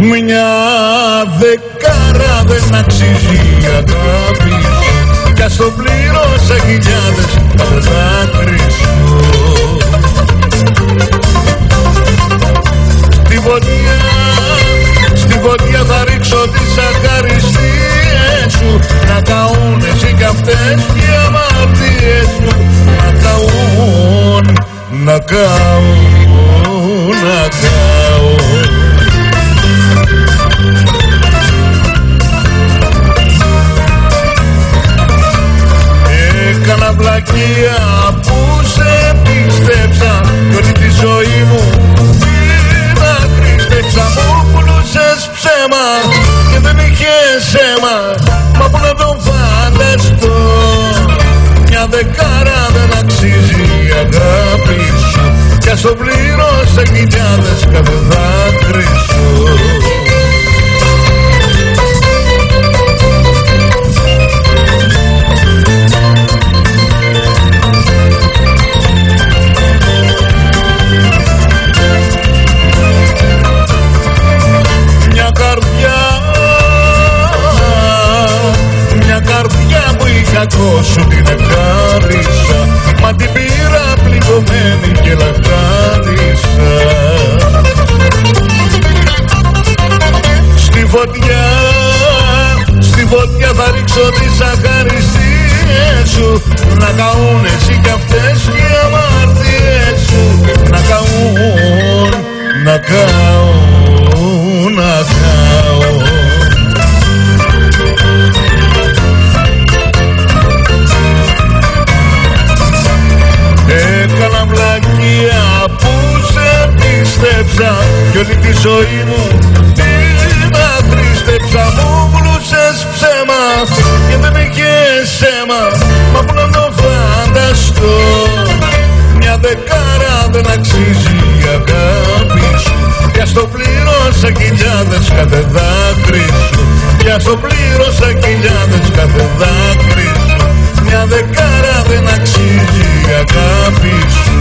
Μια δεκάρα δεν αξίζει η αγάπη σου, κι ας το πλήρωσα χιλιάδες κάθε δάκρυ σου. Στη φωτιά θα ρίξω τις αχαριστίες σου, να καούν εσύ κι αυτές οι αμαρτίες σου. Να καούν, να καούν, να καούν. Έκανα βλακεία που σε πίστεψα κι όλη τη ζωή μου την αχρήστεψα. Μου πουλούσες ψέμα και δεν είχες αίμα, μα που να τον φανταστώ. Μια δεκάρα δεν αξίζει η αγάπη σου, κι ας το πλήρωσα χιλιάδες κάθε δάκρυ σου. Κακό σου την ευχάρισα, μα την πήρα πληγωμένη και λαχτάρισα. Στη φωτιά θα ρίξω τις αχαριστίες σου, να καούν εσύ κι αυτές οι αμαρτίες σου. Να καούν, να καούν, να καούν. Έκανα βλακεία που σε πίστεψα κι όλη τη ζωή μου την αχρήστεψα. Μου βουλούσες ψέμα και δεν είχες αίμα, μα που να το φανταστώ. Μια δεκάρα δεν αξίζει η αγάπη σου, κι ας το πλήρωσα χιλιάδες κάθε δάκρυ σου. Κι ας το πλήρωσα χιλιάδες κάθε δάκρυ σου. Μια δεκάρα δεν αξίζει η αγάπη σου.